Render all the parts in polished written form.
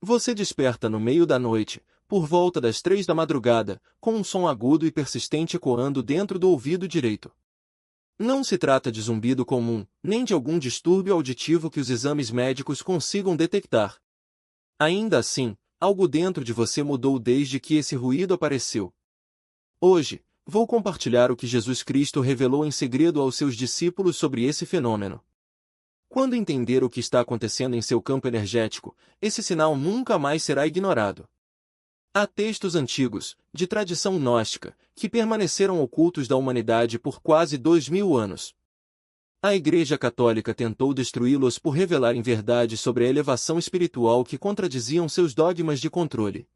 Você desperta no meio da noite, por volta das 3 da madrugada, com um som agudo e persistente ecoando dentro do ouvido direito. Não se trata de zumbido comum, nem de algum distúrbio auditivo que os exames médicos consigam detectar. Ainda assim, algo dentro de você mudou desde que esse ruído apareceu. Hoje, vou compartilhar o que Jesus Cristo revelou em segredo aos seus discípulos sobre esse fenômeno. Quando entender o que está acontecendo em seu campo energético, esse sinal nunca mais será ignorado. Há textos antigos, de tradição gnóstica, que permaneceram ocultos da humanidade por quase 2000 anos. A Igreja Católica tentou destruí-los por revelarem verdades sobre a elevação espiritual que contradiziam seus dogmas de controle.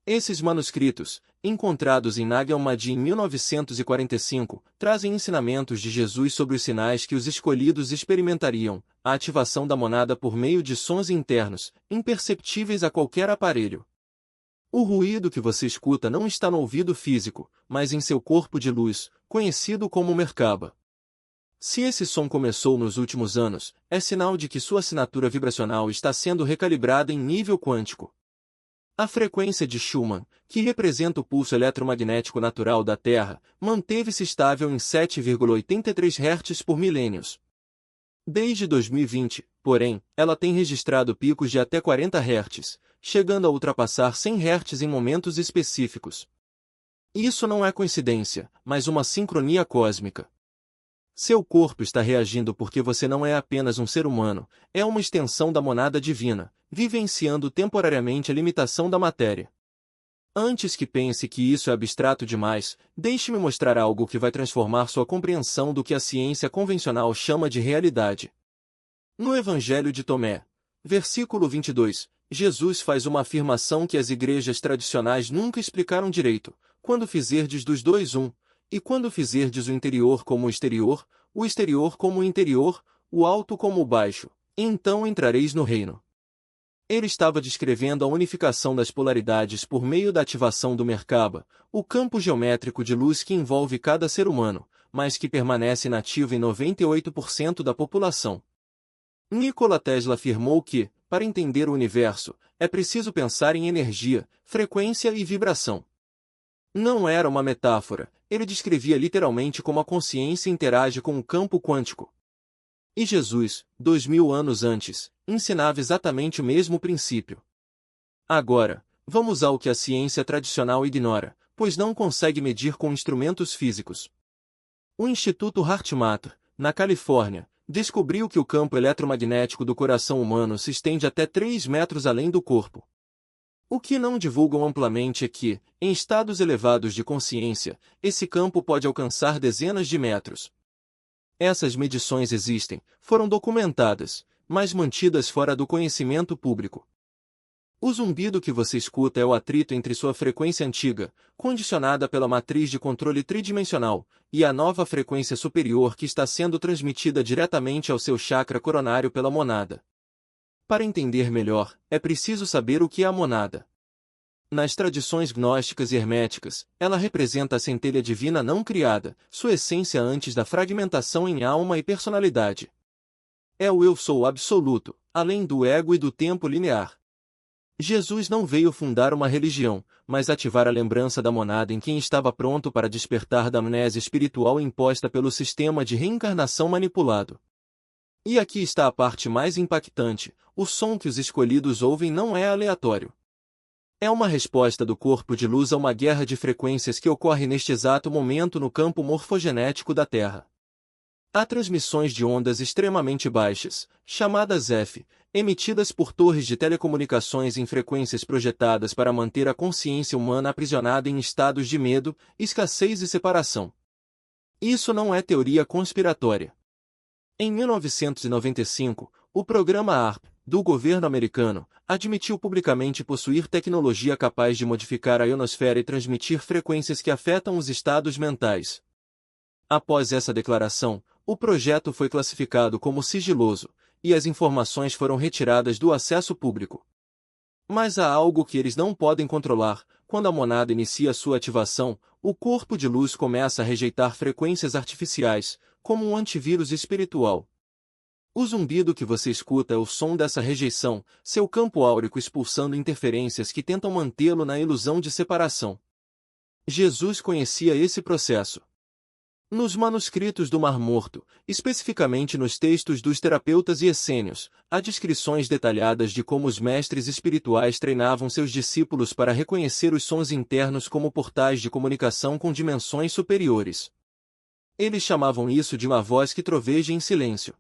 Esses manuscritos, encontrados em Nag Hammadi em 1945, trazem ensinamentos de Jesus sobre os sinais que os escolhidos experimentariam, a ativação da monada por meio de sons internos, imperceptíveis a qualquer aparelho. O ruído que você escuta não está no ouvido físico, mas em seu corpo de luz, conhecido como Merkaba. Se esse som começou nos últimos anos, é sinal de que sua assinatura vibracional está sendo recalibrada em nível quântico. A frequência de Schumann, que representa o pulso eletromagnético natural da Terra, manteve-se estável em 7,83 Hz por milênios. Desde 2020, porém, ela tem registrado picos de até 40 Hz, chegando a ultrapassar 100 Hz em momentos específicos. Isso não é coincidência, mas uma sincronia cósmica. Seu corpo está reagindo porque você não é apenas um ser humano, é uma extensão da monada divina, vivenciando temporariamente a limitação da matéria. Antes que pense que isso é abstrato demais, deixe-me mostrar algo que vai transformar sua compreensão do que a ciência convencional chama de realidade. No Evangelho de Tomé, versículo 22, Jesus faz uma afirmação que as igrejas tradicionais nunca explicaram direito: quando fizerdes dos dois um, e quando fizerdes o interior como o exterior como o interior, o alto como o baixo, então entrareis no reino. Ele estava descrevendo a unificação das polaridades por meio da ativação do Merkaba, o campo geométrico de luz que envolve cada ser humano, mas que permanece inativo em 98% da população. Nikola Tesla afirmou que, para entender o universo, é preciso pensar em energia, frequência e vibração. Não era uma metáfora, ele descrevia literalmente como a consciência interage com o campo quântico. E Jesus, 2000 anos antes, ensinava exatamente o mesmo princípio. Agora, vamos ao que a ciência tradicional ignora, pois não consegue medir com instrumentos físicos. O Instituto HeartMath, na Califórnia, descobriu que o campo eletromagnético do coração humano se estende até 3 metros além do corpo. O que não divulgam amplamente é que, em estados elevados de consciência, esse campo pode alcançar dezenas de metros. Essas medições existem, foram documentadas, mas mantidas fora do conhecimento público. O zumbido que você escuta é o atrito entre sua frequência antiga, condicionada pela matriz de controle tridimensional, e a nova frequência superior que está sendo transmitida diretamente ao seu chakra coronário pela monada. Para entender melhor, é preciso saber o que é a monada. Nas tradições gnósticas e herméticas, ela representa a centelha divina não criada, sua essência antes da fragmentação em alma e personalidade. É o eu sou absoluto, além do ego e do tempo linear. Jesus não veio fundar uma religião, mas ativar a lembrança da monada em quem estava pronto para despertar da amnésia espiritual imposta pelo sistema de reencarnação manipulado. E aqui está a parte mais impactante: o som que os escolhidos ouvem não é aleatório. É uma resposta do corpo de luz a uma guerra de frequências que ocorre neste exato momento no campo morfogenético da Terra. Há transmissões de ondas extremamente baixas, chamadas F, emitidas por torres de telecomunicações em frequências projetadas para manter a consciência humana aprisionada em estados de medo, escassez e separação. Isso não é teoria conspiratória. Em 1995, o programa ARP, do governo americano, admitiu publicamente possuir tecnologia capaz de modificar a ionosfera e transmitir frequências que afetam os estados mentais. Após essa declaração, o projeto foi classificado como sigiloso, e as informações foram retiradas do acesso público. Mas há algo que eles não podem controlar: quando a monada inicia sua ativação, o corpo de luz começa a rejeitar frequências artificiais, como um antivírus espiritual. O zumbido que você escuta é o som dessa rejeição, seu campo áurico expulsando interferências que tentam mantê-lo na ilusão de separação. Jesus conhecia esse processo. Nos manuscritos do Mar Morto, especificamente nos textos dos terapeutas e essênios, há descrições detalhadas de como os mestres espirituais treinavam seus discípulos para reconhecer os sons internos como portais de comunicação com dimensões superiores. Eles chamavam isso de uma voz que troveja em silêncio.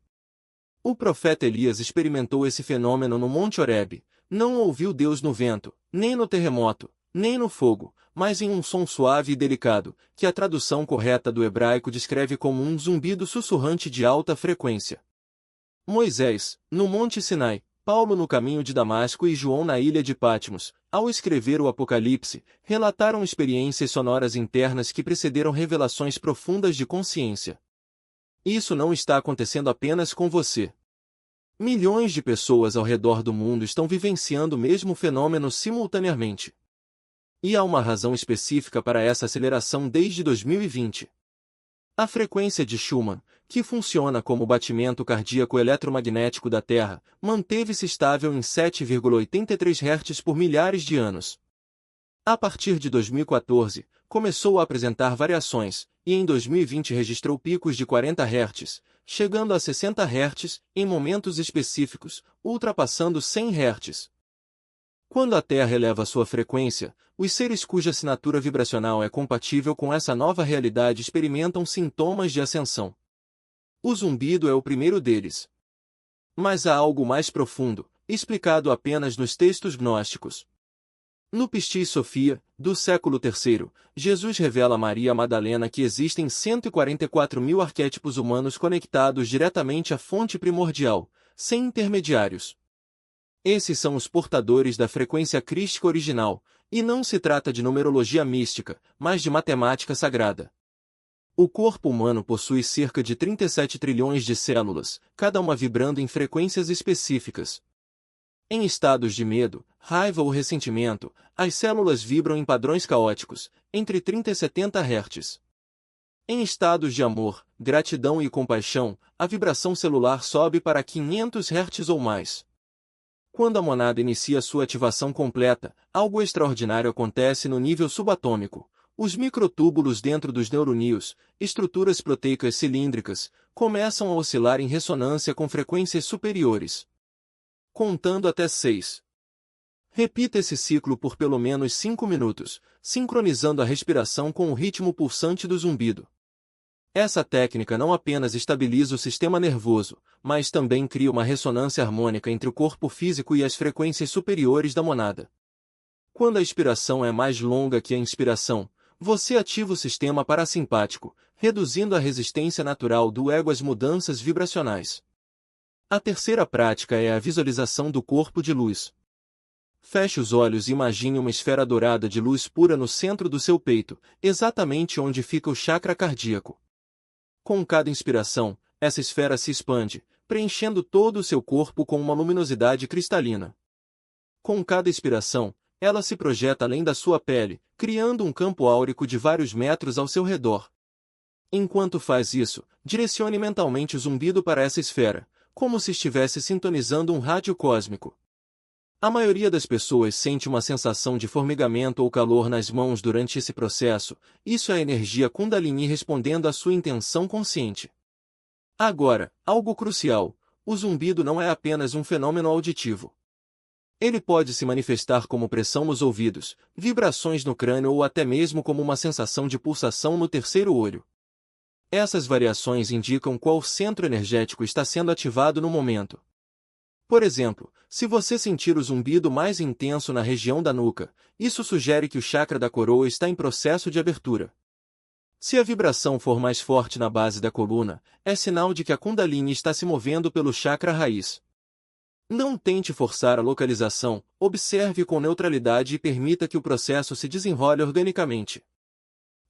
O profeta Elias experimentou esse fenômeno no Monte Horebe. Não ouviu Deus no vento, nem no terremoto, nem no fogo, mas em um som suave e delicado, que a tradução correta do hebraico descreve como um zumbido sussurrante de alta frequência. Moisés, no Monte Sinai, Paulo no caminho de Damasco e João na ilha de Patmos, ao escrever o Apocalipse, relataram experiências sonoras internas que precederam revelações profundas de consciência. Isso não está acontecendo apenas com você. Milhões de pessoas ao redor do mundo estão vivenciando o mesmo fenômeno simultaneamente. E há uma razão específica para essa aceleração desde 2020. A frequência de Schumann, que funciona como o batimento cardíaco eletromagnético da Terra, manteve-se estável em 7,83 Hz por milhares de anos. A partir de 2014, começou a apresentar variações, e em 2020 registrou picos de 40 Hz, chegando a 60 Hz, em momentos específicos, ultrapassando 100 Hz. Quando a Terra eleva sua frequência, os seres cuja assinatura vibracional é compatível com essa nova realidade experimentam sintomas de ascensão. O zumbido é o primeiro deles. Mas há algo mais profundo, explicado apenas nos textos gnósticos. No Pistis Sophia, do século III, Jesus revela a Maria Madalena que existem 144.000 arquétipos humanos conectados diretamente à fonte primordial, sem intermediários. Esses são os portadores da frequência crística original, e não se trata de numerologia mística, mas de matemática sagrada. O corpo humano possui cerca de 37 trilhões de células, cada uma vibrando em frequências específicas. Em estados de medo, raiva ou ressentimento, as células vibram em padrões caóticos, entre 30 e 70 Hz. Em estados de amor, gratidão e compaixão, a vibração celular sobe para 500 Hz ou mais. Quando a monada inicia sua ativação completa, algo extraordinário acontece no nível subatômico. Os microtúbulos dentro dos neuronídeos, estruturas proteicas cilíndricas, começam a oscilar em ressonância com frequências superiores. Contando até 6. Repita esse ciclo por pelo menos 5 minutos, sincronizando a respiração com o ritmo pulsante do zumbido. Essa técnica não apenas estabiliza o sistema nervoso, mas também cria uma ressonância harmônica entre o corpo físico e as frequências superiores da monada. Quando a expiração é mais longa que a inspiração, você ativa o sistema parasimpático, reduzindo a resistência natural do ego às mudanças vibracionais. A terceira prática é a visualização do corpo de luz. Feche os olhos e imagine uma esfera dourada de luz pura no centro do seu peito, exatamente onde fica o chakra cardíaco. Com cada inspiração, essa esfera se expande, preenchendo todo o seu corpo com uma luminosidade cristalina. Com cada expiração, ela se projeta além da sua pele, criando um campo áurico de vários metros ao seu redor. Enquanto faz isso, direcione mentalmente o zumbido para essa esfera, como se estivesse sintonizando um rádio cósmico. A maioria das pessoas sente uma sensação de formigamento ou calor nas mãos durante esse processo. Isso é a energia Kundalini respondendo à sua intenção consciente. Agora, algo crucial: o zumbido não é apenas um fenômeno auditivo. Ele pode se manifestar como pressão nos ouvidos, vibrações no crânio ou até mesmo como uma sensação de pulsação no terceiro olho. Essas variações indicam qual centro energético está sendo ativado no momento. Por exemplo, se você sentir o zumbido mais intenso na região da nuca, isso sugere que o chakra da coroa está em processo de abertura. Se a vibração for mais forte na base da coluna, é sinal de que a Kundalini está se movendo pelo chakra raiz. Não tente forçar a localização, observe com neutralidade e permita que o processo se desenrole organicamente.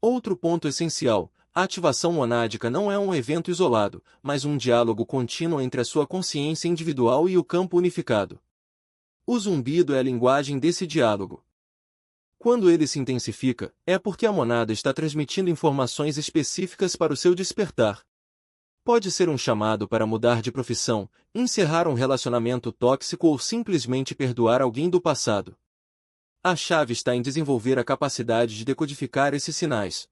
Outro ponto essencial: a ativação monádica não é um evento isolado, mas um diálogo contínuo entre a sua consciência individual e o campo unificado. O zumbido é a linguagem desse diálogo. Quando ele se intensifica, é porque a monada está transmitindo informações específicas para o seu despertar. Pode ser um chamado para mudar de profissão, encerrar um relacionamento tóxico ou simplesmente perdoar alguém do passado. A chave está em desenvolver a capacidade de decodificar esses sinais.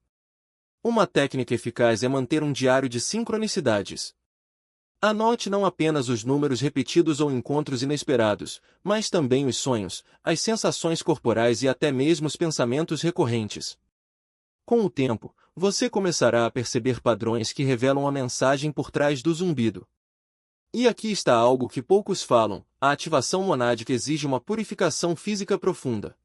Uma técnica eficaz é manter um diário de sincronicidades. Anote não apenas os números repetidos ou encontros inesperados, mas também os sonhos, as sensações corporais e até mesmo os pensamentos recorrentes. Com o tempo, você começará a perceber padrões que revelam a mensagem por trás do zumbido. E aqui está algo que poucos falam: a ativação monádica exige uma purificação física profunda.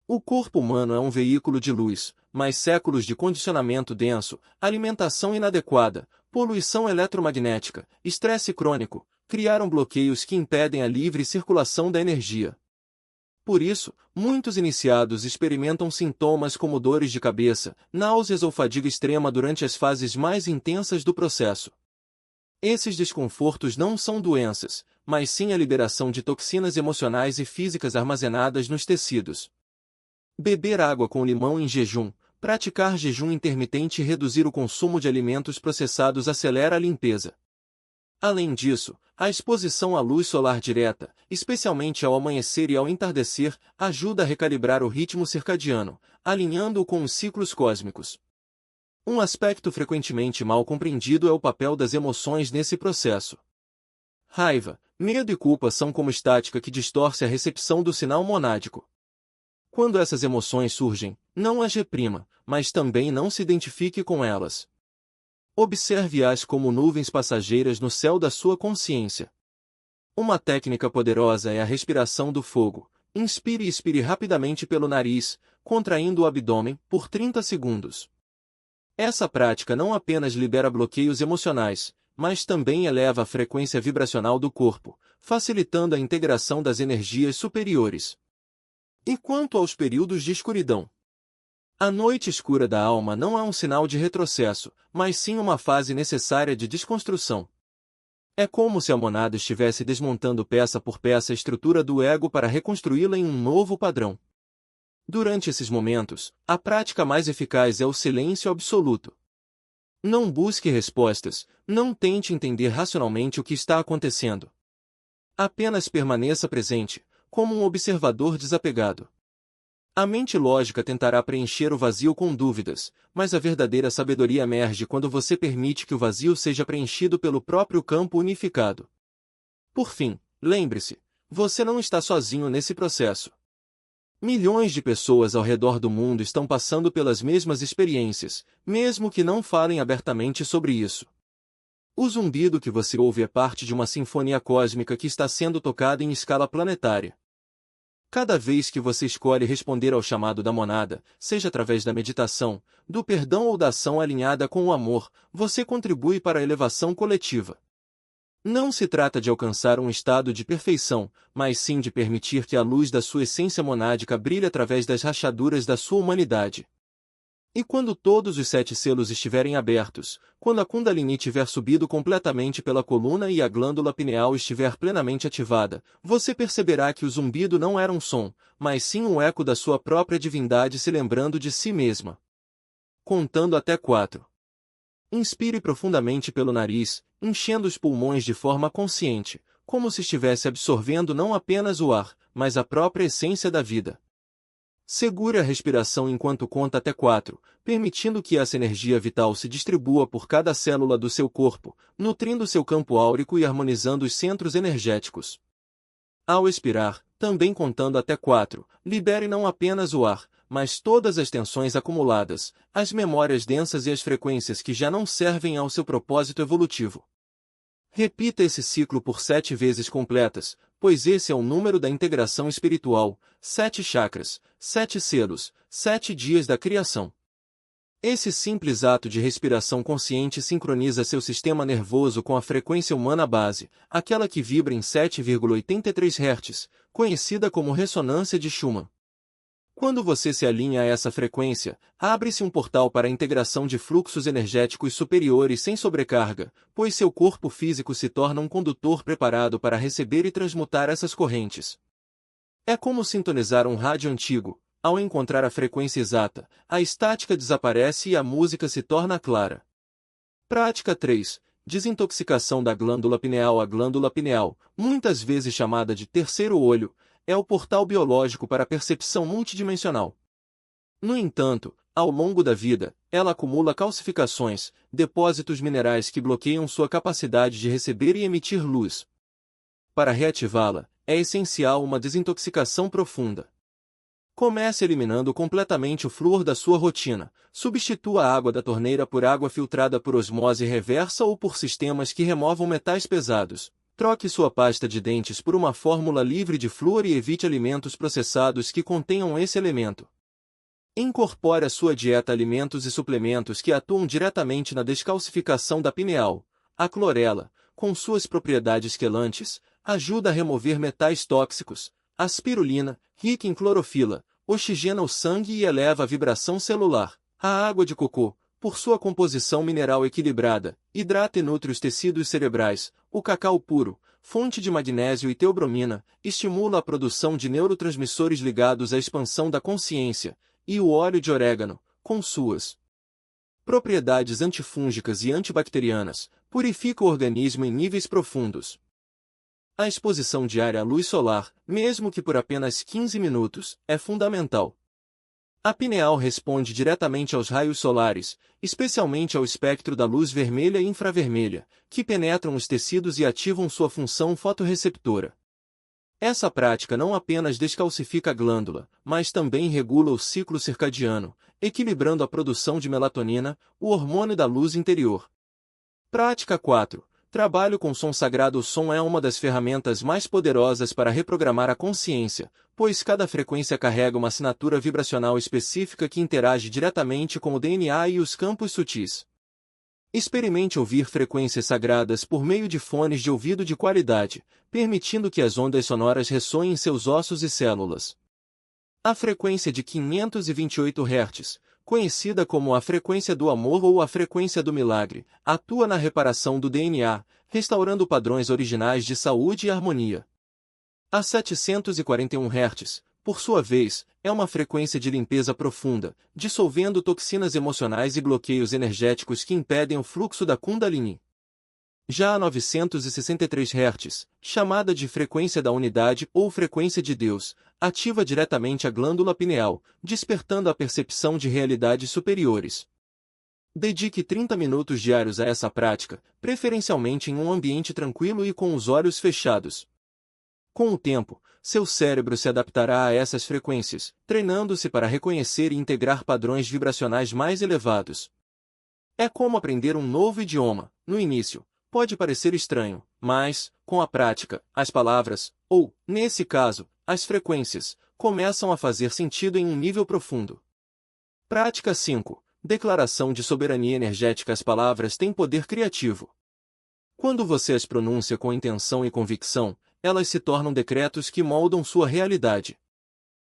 O corpo humano é um veículo de luz, mas séculos de condicionamento denso, alimentação inadequada, poluição eletromagnética, estresse crônico, criaram bloqueios que impedem a livre circulação da energia. Por isso, muitos iniciados experimentam sintomas como dores de cabeça, náuseas ou fadiga extrema durante as fases mais intensas do processo. Esses desconfortos não são doenças, mas sim a liberação de toxinas emocionais e físicas armazenadas nos tecidos. Beber água com limão em jejum, praticar jejum intermitente e reduzir o consumo de alimentos processados acelera a limpeza. Além disso, a exposição à luz solar direta, especialmente ao amanhecer e ao entardecer, ajuda a recalibrar o ritmo circadiano, alinhando-o com os ciclos cósmicos. Um aspecto frequentemente mal compreendido é o papel das emoções nesse processo. Raiva, medo e culpa são como estática que distorce a recepção do sinal monádico. Quando essas emoções surgem, não as reprima, mas também não se identifique com elas. Observe-as como nuvens passageiras no céu da sua consciência. Uma técnica poderosa é a respiração do fogo. Inspire e expire rapidamente pelo nariz, contraindo o abdômen, por 30 segundos. Essa prática não apenas libera bloqueios emocionais, mas também eleva a frequência vibracional do corpo, facilitando a integração das energias superiores. E quanto aos períodos de escuridão? A noite escura da alma não é um sinal de retrocesso, mas sim uma fase necessária de desconstrução. É como se a monada estivesse desmontando peça por peça a estrutura do ego para reconstruí-la em um novo padrão. Durante esses momentos, a prática mais eficaz é o silêncio absoluto. Não busque respostas, não tente entender racionalmente o que está acontecendo. Apenas permaneça presente, como um observador desapegado. A mente lógica tentará preencher o vazio com dúvidas, mas a verdadeira sabedoria emerge quando você permite que o vazio seja preenchido pelo próprio campo unificado. Por fim, lembre-se, você não está sozinho nesse processo. Milhões de pessoas ao redor do mundo estão passando pelas mesmas experiências, mesmo que não falem abertamente sobre isso. O zumbido que você ouve é parte de uma sinfonia cósmica que está sendo tocada em escala planetária. Cada vez que você escolhe responder ao chamado da monada, seja através da meditação, do perdão ou da ação alinhada com o amor, você contribui para a elevação coletiva. Não se trata de alcançar um estado de perfeição, mas sim de permitir que a luz da sua essência monádica brilhe através das rachaduras da sua humanidade. E quando todos os 7 selos estiverem abertos, quando a Kundalini tiver subido completamente pela coluna e a glândula pineal estiver plenamente ativada, você perceberá que o zumbido não era um som, mas sim um eco da sua própria divindade se lembrando de si mesma. Contando até 4. Inspire profundamente pelo nariz, enchendo os pulmões de forma consciente, como se estivesse absorvendo não apenas o ar, mas a própria essência da vida. Segure a respiração enquanto conta até 4, permitindo que essa energia vital se distribua por cada célula do seu corpo, nutrindo seu campo áurico e harmonizando os centros energéticos. Ao expirar, também contando até 4, libere não apenas o ar, mas todas as tensões acumuladas, as memórias densas e as frequências que já não servem ao seu propósito evolutivo. Repita esse ciclo por 7 vezes completas, pois esse é o número da integração espiritual, 7 chakras, 7 selos, 7 dias da criação. Esse simples ato de respiração consciente sincroniza seu sistema nervoso com a frequência humana base, aquela que vibra em 7,83 Hz, conhecida como ressonância de Schumann. Quando você se alinha a essa frequência, abre-se um portal para a integração de fluxos energéticos superiores sem sobrecarga, pois seu corpo físico se torna um condutor preparado para receber e transmutar essas correntes. É como sintonizar um rádio antigo. Ao encontrar a frequência exata, a estática desaparece e a música se torna clara. Prática 3. Desintoxicação da glândula pineal. A glândula pineal, muitas vezes chamada de terceiro olho, é o portal biológico para a percepção multidimensional. No entanto, ao longo da vida, ela acumula calcificações, depósitos minerais que bloqueiam sua capacidade de receber e emitir luz. Para reativá-la, é essencial uma desintoxicação profunda. Comece eliminando completamente o flúor da sua rotina. Substitua a água da torneira por água filtrada por osmose reversa ou por sistemas que removam metais pesados. Troque sua pasta de dentes por uma fórmula livre de flúor e evite alimentos processados que contenham esse elemento. Incorpore à sua dieta alimentos e suplementos que atuam diretamente na descalcificação da pineal. A clorela, com suas propriedades quelantes, ajuda a remover metais tóxicos. A spirulina, rica em clorofila, oxigena o sangue e eleva a vibração celular. A água de cocô, por sua composição mineral equilibrada, hidrata e nutre os tecidos cerebrais. O cacau puro, fonte de magnésio e teobromina, estimula a produção de neurotransmissores ligados à expansão da consciência. E o óleo de orégano, com suas propriedades antifúngicas e antibacterianas, purifica o organismo em níveis profundos. A exposição diária à luz solar, mesmo que por apenas 15 minutos, é fundamental. A pineal responde diretamente aos raios solares, especialmente ao espectro da luz vermelha e infravermelha, que penetram os tecidos e ativam sua função fotorreceptora. Essa prática não apenas descalcifica a glândula, mas também regula o ciclo circadiano, equilibrando a produção de melatonina, o hormônio da luz interior. Prática 4. Trabalho com som sagrado. O som é uma das ferramentas mais poderosas para reprogramar a consciência, pois cada frequência carrega uma assinatura vibracional específica que interage diretamente com o DNA e os campos sutis. Experimente ouvir frequências sagradas por meio de fones de ouvido de qualidade, permitindo que as ondas sonoras ressoem em seus ossos e células. A frequência de 528 Hz, conhecida como a frequência do amor ou a frequência do milagre, atua na reparação do DNA, restaurando padrões originais de saúde e harmonia. A 741 Hz, por sua vez, é uma frequência de limpeza profunda, dissolvendo toxinas emocionais e bloqueios energéticos que impedem o fluxo da Kundalini. Já a 963 Hz, chamada de frequência da unidade ou frequência de Deus, ativa diretamente a glândula pineal, despertando a percepção de realidades superiores. Dedique 30 minutos diários a essa prática, preferencialmente em um ambiente tranquilo e com os olhos fechados. Com o tempo, seu cérebro se adaptará a essas frequências, treinando-se para reconhecer e integrar padrões vibracionais mais elevados. É como aprender um novo idioma. No início, pode parecer estranho, mas, com a prática, as palavras, ou, nesse caso, as frequências, começam a fazer sentido em um nível profundo. Prática 5. Declaração de soberania energética. As palavras têm poder criativo. Quando você as pronuncia com intenção e convicção, elas se tornam decretos que moldam sua realidade.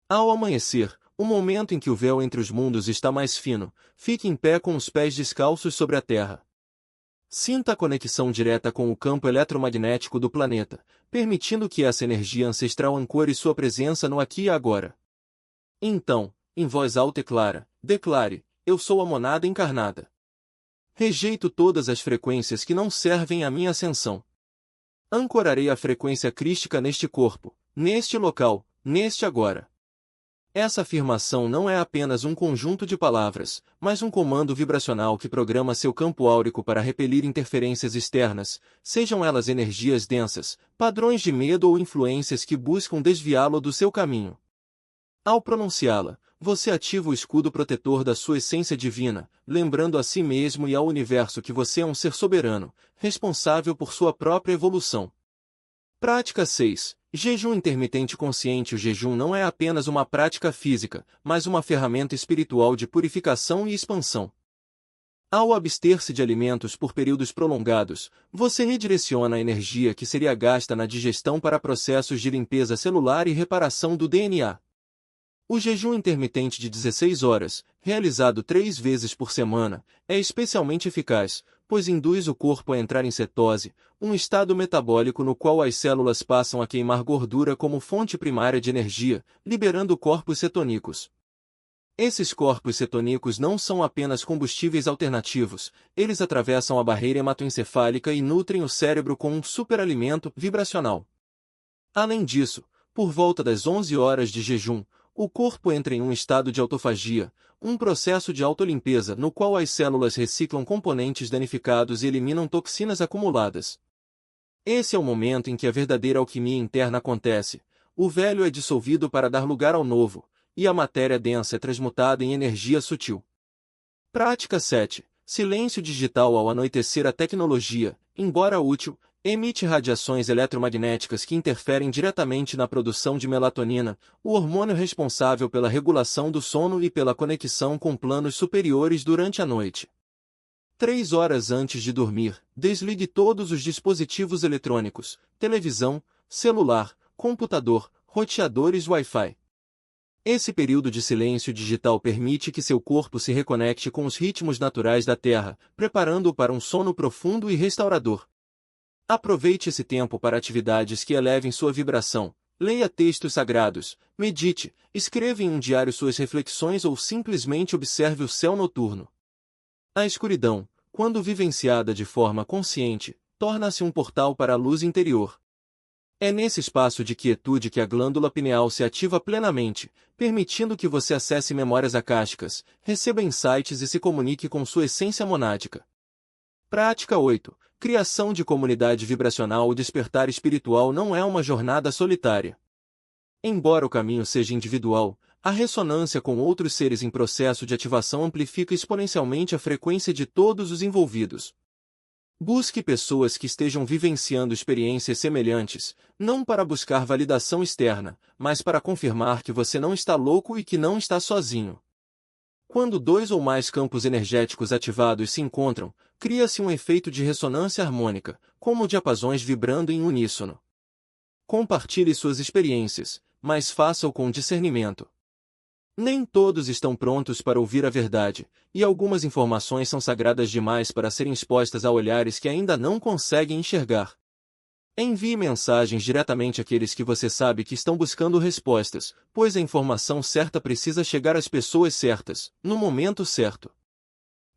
Ao amanhecer, o momento em que o véu entre os mundos está mais fino, fique em pé com os pés descalços sobre a terra. Sinta a conexão direta com o campo eletromagnético do planeta, permitindo que essa energia ancestral ancore sua presença no aqui e agora. Então, em voz alta e clara, declare: eu sou a monada encarnada. Rejeito todas as frequências que não servem à minha ascensão. Ancorarei a frequência crística neste corpo, neste local, neste agora. Essa afirmação não é apenas um conjunto de palavras, mas um comando vibracional que programa seu campo áurico para repelir interferências externas, sejam elas energias densas, padrões de medo ou influências que buscam desviá-lo do seu caminho. Ao pronunciá-la, você ativa o escudo protetor da sua essência divina, lembrando a si mesmo e ao universo que você é um ser soberano, responsável por sua própria evolução. Prática 6. Jejum intermitente consciente. O jejum não é apenas uma prática física, mas uma ferramenta espiritual de purificação e expansão. Ao abster-se de alimentos por períodos prolongados, você redireciona a energia que seria gasta na digestão para processos de limpeza celular e reparação do DNA. O jejum intermitente de 16 horas, realizado 3 vezes por semana, é especialmente eficaz, pois induz o corpo a entrar em cetose, um estado metabólico no qual as células passam a queimar gordura como fonte primária de energia, liberando corpos cetônicos. Esses corpos cetônicos não são apenas combustíveis alternativos, eles atravessam a barreira hematoencefálica e nutrem o cérebro com um superalimento vibracional. Além disso, por volta das 11 horas de jejum, o corpo entra em um estado de autofagia, um processo de autolimpeza no qual as células reciclam componentes danificados e eliminam toxinas acumuladas. Esse é o momento em que a verdadeira alquimia interna acontece. O velho é dissolvido para dar lugar ao novo, e a matéria densa é transmutada em energia sutil. Prática 7. Silêncio digital. Ao anoitecer, a tecnologia, embora útil, emite radiações eletromagnéticas que interferem diretamente na produção de melatonina, o hormônio responsável pela regulação do sono e pela conexão com planos superiores durante a noite. 3 horas antes de dormir, desligue todos os dispositivos eletrônicos, televisão, celular, computador, roteadores Wi-Fi. Esse período de silêncio digital permite que seu corpo se reconecte com os ritmos naturais da Terra, preparando-o para um sono profundo e restaurador. Aproveite esse tempo para atividades que elevem sua vibração. Leia textos sagrados, medite, escreva em um diário suas reflexões ou simplesmente observe o céu noturno. A escuridão, quando vivenciada de forma consciente, torna-se um portal para a luz interior. É nesse espaço de quietude que a glândula pineal se ativa plenamente, permitindo que você acesse memórias acásticas, receba insights e se comunique com sua essência monádica. Prática 8. Criação de comunidade vibracional. O despertar espiritual não é uma jornada solitária. Embora o caminho seja individual, a ressonância com outros seres em processo de ativação amplifica exponencialmente a frequência de todos os envolvidos. Busque pessoas que estejam vivenciando experiências semelhantes, não para buscar validação externa, mas para confirmar que você não está louco e que não está sozinho. Quando dois ou mais campos energéticos ativados se encontram, cria-se um efeito de ressonância harmônica, como diapasões vibrando em uníssono. Compartilhe suas experiências, mas faça-o com discernimento. Nem todos estão prontos para ouvir a verdade, e algumas informações são sagradas demais para serem expostas a olhares que ainda não conseguem enxergar. Envie mensagens diretamente àqueles que você sabe que estão buscando respostas, pois a informação certa precisa chegar às pessoas certas, no momento certo.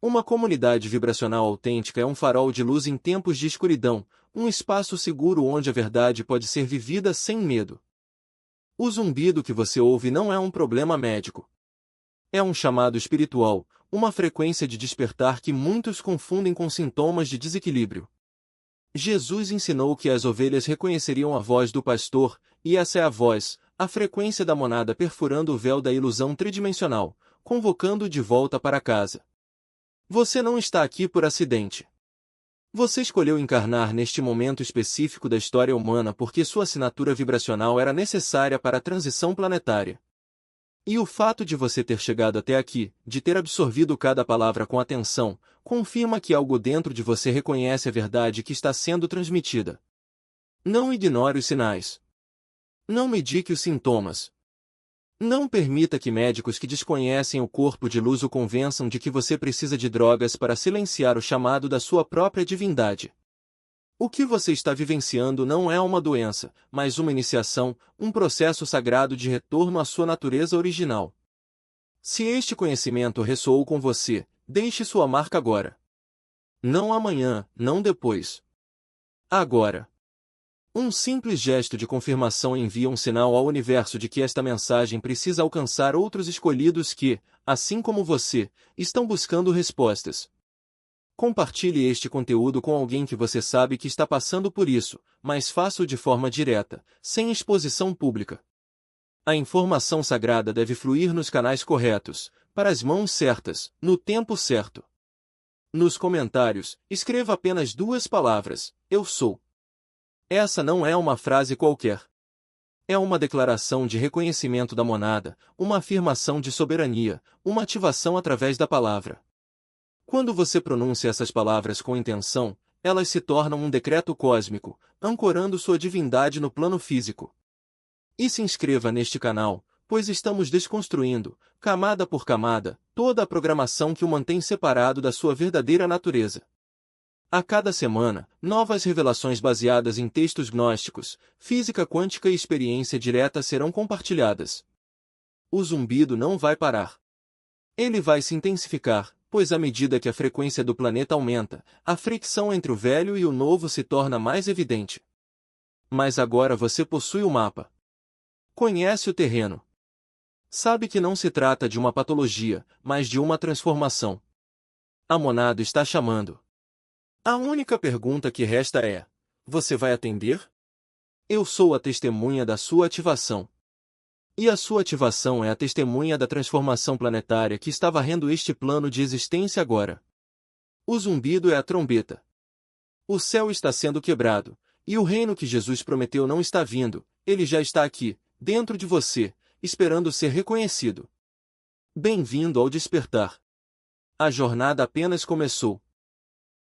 Uma comunidade vibracional autêntica é um farol de luz em tempos de escuridão, um espaço seguro onde a verdade pode ser vivida sem medo. O zumbido que você ouve não é um problema médico. É um chamado espiritual, uma frequência de despertar que muitos confundem com sintomas de desequilíbrio. Jesus ensinou que as ovelhas reconheceriam a voz do pastor, e essa é a voz, a frequência da monada perfurando o véu da ilusão tridimensional, convocando-o de volta para casa. Você não está aqui por acidente. Você escolheu encarnar neste momento específico da história humana porque sua assinatura vibracional era necessária para a transição planetária. E o fato de você ter chegado até aqui, de ter absorvido cada palavra com atenção, confirma que algo dentro de você reconhece a verdade que está sendo transmitida. Não ignore os sinais. Não medique os sintomas. Não permita que médicos que desconhecem o corpo de luz o convençam de que você precisa de drogas para silenciar o chamado da sua própria divindade. O que você está vivenciando não é uma doença, mas uma iniciação, um processo sagrado de retorno à sua natureza original. Se este conhecimento ressoou com você, deixe sua marca agora. Não amanhã, não depois. Agora. Um simples gesto de confirmação envia um sinal ao universo de que esta mensagem precisa alcançar outros escolhidos que, assim como você, estão buscando respostas. Compartilhe este conteúdo com alguém que você sabe que está passando por isso, mas faça-o de forma direta, sem exposição pública. A informação sagrada deve fluir nos canais corretos, para as mãos certas, no tempo certo. Nos comentários, escreva apenas 2 palavras: eu sou. Essa não é uma frase qualquer. É uma declaração de reconhecimento da monada, uma afirmação de soberania, uma ativação através da palavra. Quando você pronuncia essas palavras com intenção, elas se tornam um decreto cósmico, ancorando sua divindade no plano físico. E se inscreva neste canal, pois estamos desconstruindo, camada por camada, toda a programação que o mantém separado da sua verdadeira natureza. A cada semana, novas revelações baseadas em textos gnósticos, física quântica e experiência direta serão compartilhadas. O zumbido não vai parar. Ele vai se intensificar, pois à medida que a frequência do planeta aumenta, a fricção entre o velho e o novo se torna mais evidente. Mas agora você possui o mapa. Conhece o terreno. Sabe que não se trata de uma patologia, mas de uma transformação. A monada está chamando. A única pergunta que resta é: você vai atender? Eu sou a testemunha da sua ativação. E a sua ativação é a testemunha da transformação planetária que está varrendo este plano de existência agora. O zumbido é a trombeta. O céu está sendo quebrado, e o reino que Jesus prometeu não está vindo, ele já está aqui, dentro de você, esperando ser reconhecido. Bem-vindo ao despertar. A jornada apenas começou.